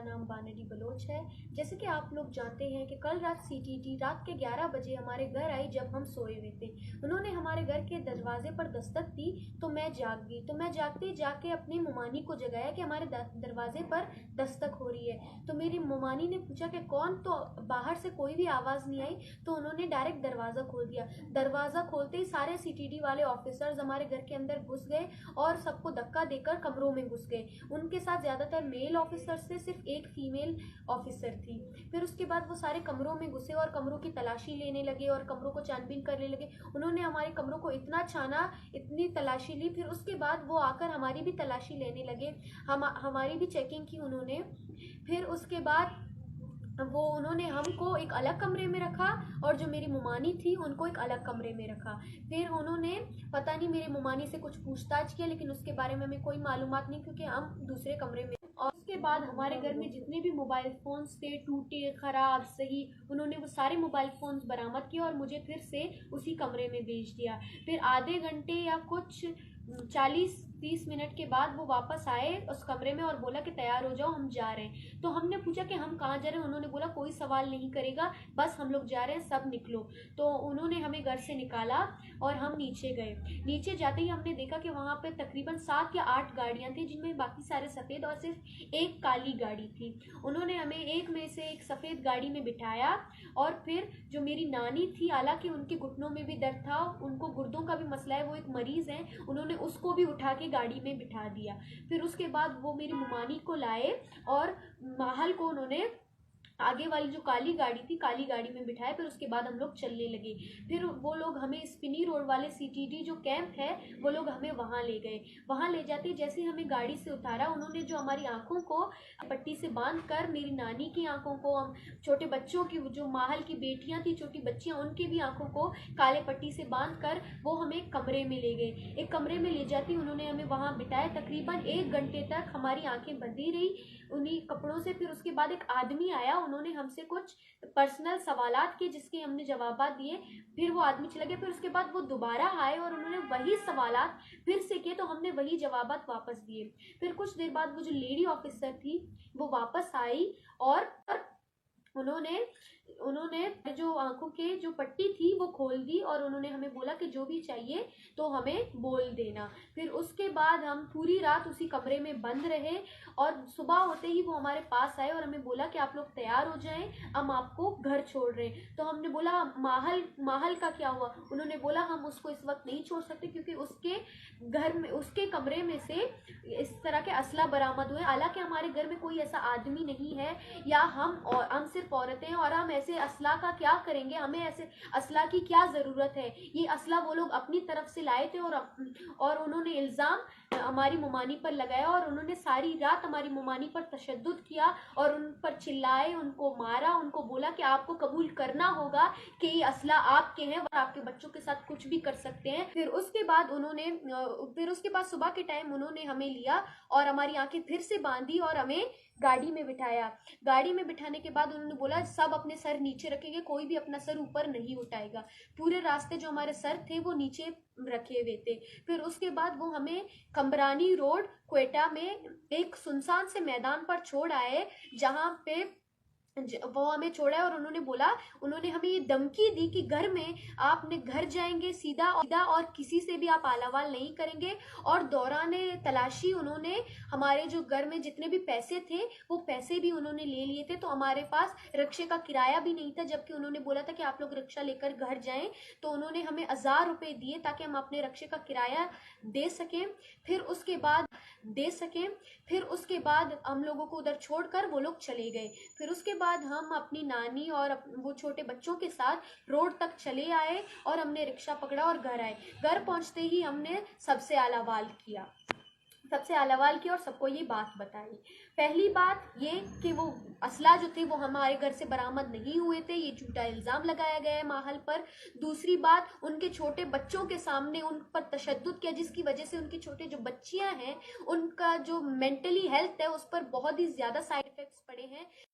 नाम बानरी बलोच है। जैसे कि आप लोग जानते हैं कि कल रात सीटीटी रात के 11 बजे हमारे घर आई जब हम सोए हुए थे। उन्होंने हमारे घर के दरवाजे पर दस्तक दी तो मैं जाग गई। तो मैं जागते जाके अपनी मुमानी को जगाया कि हमारे दरवाजे पर दस्तक हो रही है। तो मेरी मुमानी ने पूछा कि कौन, तो बाहर से कोई भी आवाज़ नहीं आई। तो उन्होंने डायरेक्ट दरवाज़ा खोल दिया। दरवाज़ा खोलते ही सारे सीटीटी वाले ऑफिसर्स हमारे घर के अंदर घुस गए और सबको धक्का देकर कमरों में घुस गए। उनके साथ ज़्यादातर मेल ऑफिसर्स थे, सिर्फ एक फीमेल ऑफिसर थी। फिर उसके बाद वो सारे कमरों में घुसे और कमरों की तलाशी लेने लगे और कमरों को छानबीन करने लगे। उन्होंने हमारे कमरों को इतना छाना, इतनी तलाशी ली। फिर उसके बाद वो आकर हमारी भी तलाशी लेने लगे, हमारी भी चेकिंग की उन्होंने। फिर उसके बाद उन्होंने हमको एक अलग कमरे में रखा और जो मेरी मुमानी थी उनको एक अलग कमरे में रखा। फिर उन्होंने पता नहीं मेरी मुमानी से कुछ पूछताछ किया, लेकिन उसके बारे में हमें कोई मालूमात नहीं क्योंकि हम दूसरे कमरे में। और उसके बाद हमारे घर में जितने भी मोबाइल फ़ोन्स थे, टूटे, ख़राब, सही, उन्होंने वो सारे मोबाइल फ़ोन्स बरामद किए और मुझे फिर से उसी कमरे में भेज दिया। फिर आधे घंटे या कुछ 40-30 मिनट के बाद वो वापस आए उस कमरे में और बोला कि तैयार हो जाओ, हम जा रहे हैं। तो हमने पूछा कि हम कहाँ जा रहे हैं। उन्होंने बोला कोई सवाल नहीं करेगा, बस हम लोग जा रहे हैं, सब निकलो। तो उन्होंने हमें घर से निकाला और हम नीचे गए। नीचे जाते ही हमने देखा कि वहाँ पे तकरीबन 7 या 8 गाड़ियाँ थी, जिनमें बाकी सारे सफ़ेद और सिर्फ एक काली गाड़ी थी। उन्होंने हमें एक में से एक सफ़ेद गाड़ी में बिठाया और फिर जो मेरी नानी थी, हालांकि उनके घुटनों में भी दर्द था, उनको गुर्दों का भी मसला है, वो एक मरीज़ हैं, उन्होंने उसको भी उठा के गाड़ी में बिठा दिया। फिर उसके बाद वो मेरी मुमानी को लाए और माहल को उन्होंने आगे वाली जो काली गाड़ी थी, काली गाड़ी में बिठाया। फिर उसके बाद हम लोग चलने लगे। फिर वो लोग हमें स्पिनी रोड वाले सीटीडी जो कैंप है, वो लोग हमें वहाँ ले गए। वहाँ ले जाते जैसे हमें गाड़ी से उतारा, उन्होंने जो हमारी आंखों को पट्टी से बांध कर, मेरी नानी की आंखों को, हम छोटे बच्चों की, जो माहल की बेटियां थी, छोटी बच्चियां, उनकी भी आंखों को काले पट्टी से बांध कर वो हमें कमरे में ले गए। एक कमरे में ले जाती उन्होंने हमें वहाँ बिठाया। तकरीबन 1 घंटे तक हमारी आंखें बंधी रही उन्हीं कपड़ों से। फिर उसके बाद एक आदमी आया, उन्होंने हमसे कुछ पर्सनल सवालात किए जिसके हमने जवाबात दिए। फिर वो आदमी चला गया। फिर उसके बाद वो दोबारा आए और उन्होंने वही सवालात फिर से किए, तो हमने वही जवाबात वापस दिए। फिर कुछ देर बाद वो जो लेडी ऑफिसर थी वो वापस आई और उन्होंने जो आंखों के जो पट्टी थी वो खोल दी और उन्होंने हमें बोला कि जो भी चाहिए तो हमें बोल देना। फिर उसके बाद हम पूरी रात उसी कमरे में बंद रहे और सुबह होते ही वो हमारे पास आए और हमें बोला कि आप लोग तैयार हो जाएं, हम आपको घर छोड़ रहे हैं। तो हमने बोला माहल का क्या हुआ। उन्होंने बोला हम उसको इस वक्त नहीं छोड़ सकते क्योंकि उसके घर में, उसके कमरे में से इस तरह के असला बरामद हुए। हालांकि हमारे घर में कोई ऐसा आदमी नहीं है या हम सिर्फ औरतें हैं और हम ऐसे असला का क्या करेंगे, हमें ऐसे असला की क्या ज़रूरत है। ये असला वो लोग अपनी तरफ से लाए थे और उन्होंने इल्ज़ाम हमारी मुमानी पर लगाया और उन्होंने सारी रात हमारी मुमानी पर तशद्दुद किया और उन पर चिल्लाए, उनको मारा, उनको बोला कि आपको कबूल करना होगा कि ये असला आपके हैं और आपके बच्चों के साथ कुछ भी कर सकते हैं। फिर उसके बाद सुबह के टाइम उन्होंने हमें लिया और हमारी आंखें फिर से बांधी और हमें गाड़ी में बिठाया। गाड़ी में बिठाने के बाद उन्होंने बोला सब अपने सर नीचे रखेंगे, कोई भी अपना सर ऊपर नहीं उठाएगा। पूरे रास्ते जो हमारे सर थे वो नीचे रखे हुए थे। फिर उसके बाद वो हमें कमरानी रोड क्वेटा में एक सुनसान से मैदान पर छोड़ आए, जहाँ पे वो हमें छोड़ा है और उन्होंने हमें ये धमकी दी कि घर में आप अपने घर जाएंगे सीधा और किसी से भी आप आलावाल नहीं करेंगे। और दौरान तलाशी उन्होंने हमारे जो घर में जितने भी पैसे थे वो पैसे भी उन्होंने ले लिए थे। तो हमारे पास रिक्शे का किराया भी नहीं था, जबकि उन्होंने बोला था कि आप लोग रिक्शा लेकर घर जाएं। तो उन्होंने हमें 1000 रुपये दिए ताकि हम अपने रिक्शे का किराया दे सकें। फिर उसके बाद हम लोगों को उधर छोड़कर वो लोग चले गए। फिर उसके बाद हम अपनी नानी और वो छोटे बच्चों के साथ रोड तक चले आए और हमने रिक्शा पकड़ा और घर आए। घर पहुंचते ही हमने सबसे आलावाल किया और सबको ये बात बताई। पहली बात ये कि वो असला जो थे वो हमारे घर से बरामद नहीं हुए थे, ये झूठा इल्ज़ाम लगाया गया है माहल पर। दूसरी बात, उनके छोटे बच्चों के सामने उन पर तशद्दुद किया, जिसकी वजह से उनकी छोटे जो बच्चियां हैं उनका जो मेंटली हेल्थ है उस पर बहुत ही ज़्यादा साइड इफ़ेक्ट्स पड़े हैं।